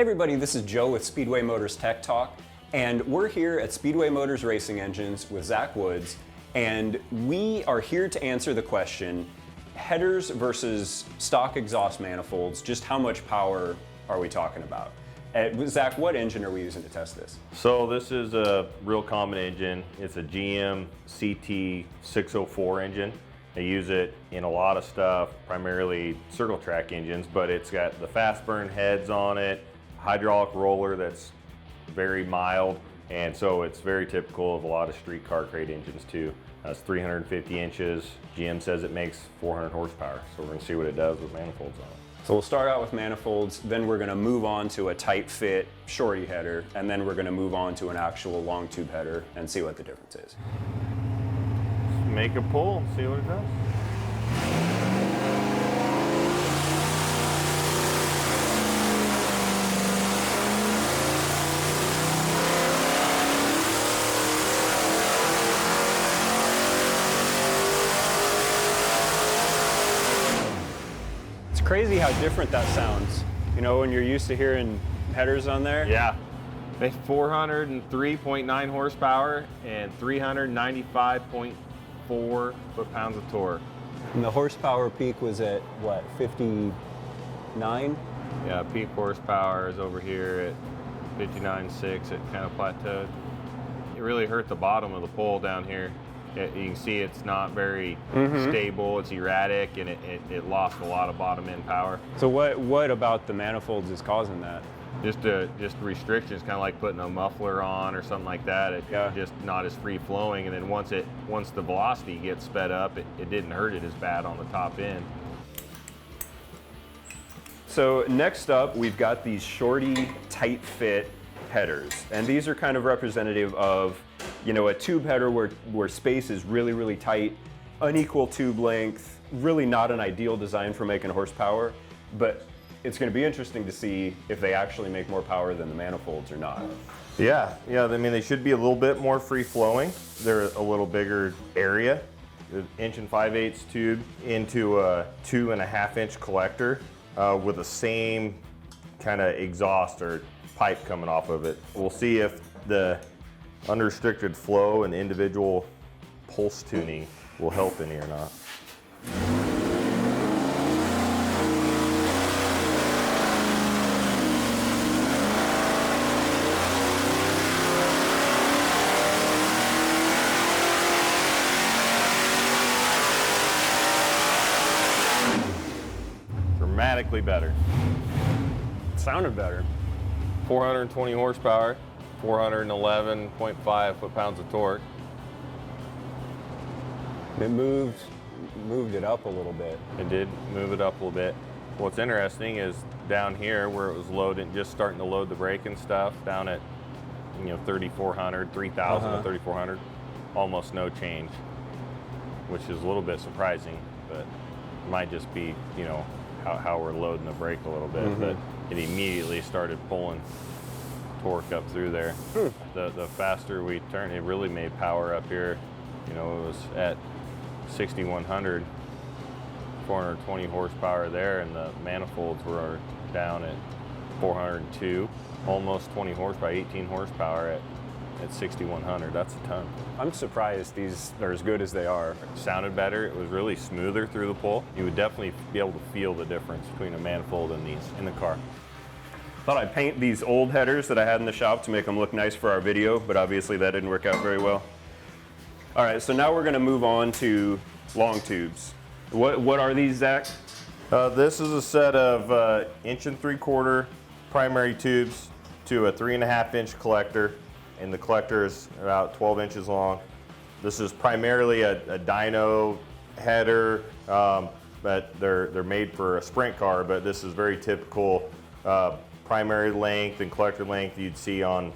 Hey everybody, this is Joe with Speedway Motors Tech Talk, and we're here at Speedway Motors Racing Engines with Zach Woods, and we are here to answer the question, headers versus stock exhaust manifolds, just how much power are we talking about? Zach, what engine are we using to test this? So this is a real common engine. It's a GM CT604 engine. They use it in a lot of stuff, primarily circle track engines, but it's got the fast burn heads on it, hydraulic roller that's very mild, and so it's very typical of a lot of street car crate engines too. It's 350 inches. GM says it makes 400 horsepower, so we're gonna see what it does with manifolds on it. So we'll start out with manifolds, then we're gonna move on to a tight fit shorty header, and then we're gonna move on to an actual long tube header and see what the difference is. Make a pull, see what it does. It's crazy how different that sounds. You know, when you're used to hearing headers on there? Yeah. They 403.9 horsepower and 395.4 foot-pounds of torque. And the horsepower peak was at what, 59? Yeah, peak horsepower is over here at 59.6. It kind of plateaued. It really hurt the bottom of the pole down here. You can see it's not very stable, it's erratic, and it lost a lot of bottom end power. So what about the manifolds is causing that? Just restrictions, kind of like putting a muffler on or something like that. It's just not as free flowing, and then once the velocity gets sped up, it didn't hurt it as bad on the top end. So next up, we've got these shorty tight fit headers, and these are kind of representative of, you know, a tube header where space is really, really tight, unequal tube length, really not an ideal design for making horsepower, but it's going to be interesting to see if they actually make more power than the manifolds or not. Yeah, I mean, they should be a little bit more free flowing. They're a little bigger area. The 1 5/8 tube into a 2.5 inch collector with the same kind of exhaust or pipe coming off of it. We'll see if the unrestricted flow and individual pulse tuning will help any or not. Dramatically better. It sounded better. 420 horsepower, 411.5 foot-pounds of torque. It moved it up a little bit. It did move it up a little bit. What's interesting is down here where it was loading, just starting to load the brake and stuff, down at 3,400, 3,000 to 3,400, almost no change, which is a little bit surprising, but it might just be how we're loading the brake a little bit. But it immediately started pulling torque up through there. The faster we turned, it really made power up here. It was at 6,100, 420 horsepower there, and the manifolds were down at 402, almost 20 horsepower, 18 horsepower at 6,100. That's a ton. I'm surprised these are as good as they are. It sounded better. It was really smoother through the pull. You would definitely be able to feel the difference between a manifold and these in the car. Thought I'd paint these old headers that I had in the shop to make them look nice for our video, but obviously that didn't work out very well. All right, so now we're going to move on to long tubes. What are these, Zach? This is a set of 1 3/4 primary tubes to a 3.5 inch collector, and the collector is about 12 inches long. This is primarily a dyno header, but they're made for a sprint car, but this is very typical primary length and collector length you'd see on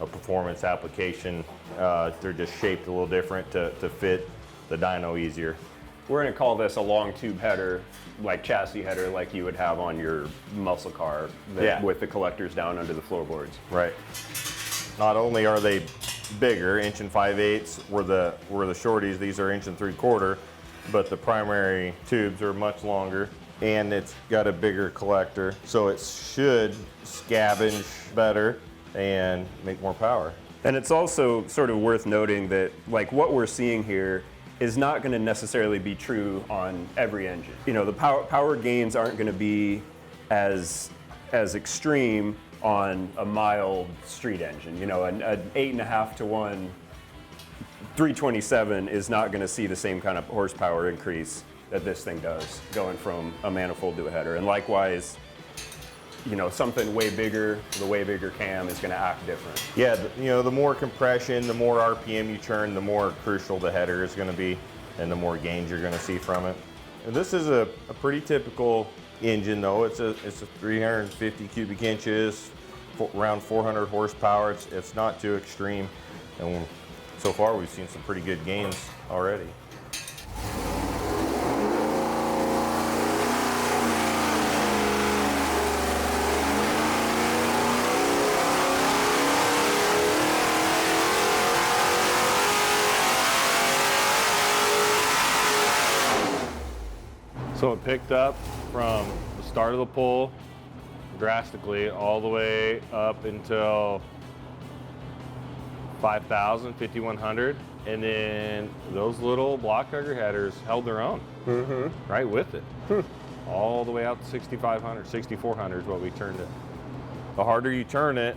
a performance application. They're just shaped a little different to fit the dyno easier. We're going to call this a long tube header, like chassis header, like you would have on your muscle car with the collectors down under the floorboards. Right. Not only are they bigger, 1 5/8 were the shorties, these are 1 3/4, but the primary tubes are much longer. and it's got a bigger collector, so it should scavenge better and make more power. And it's also sort of worth noting that like what we're seeing here is not going to necessarily be true on every engine. You know, the power gains aren't going to be as extreme on a mild street engine. You know, an 8.5 to 1 327 is not going to see the same kind of horsepower increase that this thing does, going from a manifold to a header. And likewise, you know, something way bigger, the way bigger cam is going to act different. Yeah, you know, the more compression, the more RPM you turn, the more crucial the header is going to be, and the more gains you're going to see from it. And this is a pretty typical engine, though. It's a 350 cubic inches, around 400 horsepower. It's not too extreme, and so far we've seen some pretty good gains already. So it picked up from the start of the pull drastically all the way up until 5,000, 5,100, and then those little block hugger headers held their own right with it. All the way out to 6,500, 6,400 is what we turned it. The harder you turn it,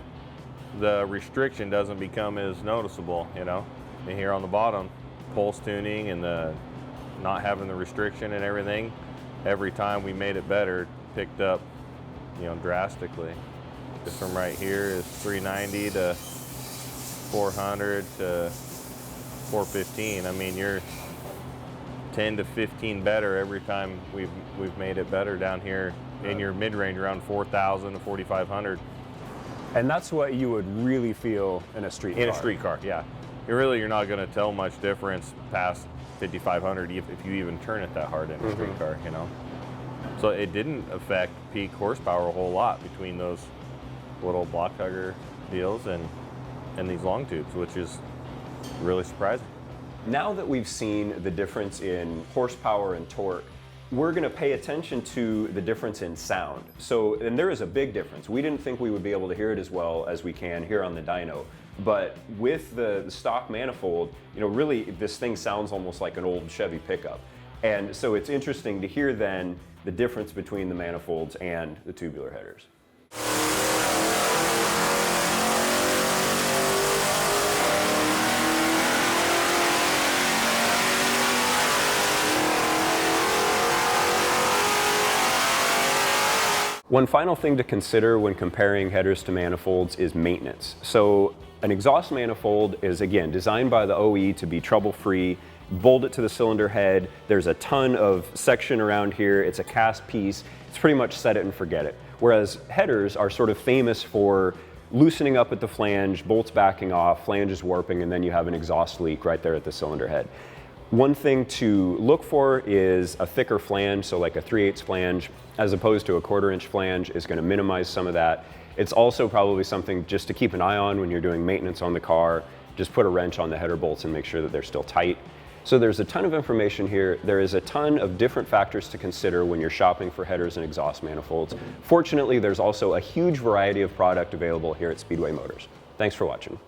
the restriction doesn't become as noticeable, you know. And here on the bottom, pulse tuning and the not having the restriction and everything, every time we made it better, picked up, you know, drastically. Just from right here is 390 to 400 to 415. I mean, you're 10 to 15 better every time we've made it better down here in your mid-range around 4,000 to 4,500. And that's what you would really feel in a street car. In a street car, yeah. You're not going to tell much difference past 5,500 if you even turn it that hard in a street car, you know. So it didn't affect peak horsepower a whole lot between those little block hugger deals and these long tubes, which is really surprising. Now that we've seen the difference in horsepower and torque, we're going to pay attention to the difference in sound. So, and there is a big difference. We didn't think we would be able to hear it as well as we can here on the dyno. But with the stock manifold, you know, really this thing sounds almost like an old Chevy pickup. And so it's interesting to hear then the difference between the manifolds and the tubular headers. One final thing to consider when comparing headers to manifolds is maintenance. So an exhaust manifold is, again, designed by the OE to be trouble-free. Bolt it to the cylinder head. There's a ton of section around here. It's a cast piece. It's pretty much set it and forget it. Whereas headers are sort of famous for loosening up at the flange, bolts backing off, flanges warping, and then you have an exhaust leak right there at the cylinder head. One thing to look for is a thicker flange, so like a 3/8 flange, as opposed to a 1/4 inch flange is going to minimize some of that. It's also probably something just to keep an eye on when you're doing maintenance on the car. Just put a wrench on the header bolts and make sure that they're still tight. So there's a ton of information here. There is a ton of different factors to consider when you're shopping for headers and exhaust manifolds. Fortunately, there's also a huge variety of product available here at Speedway Motors. Thanks for watching.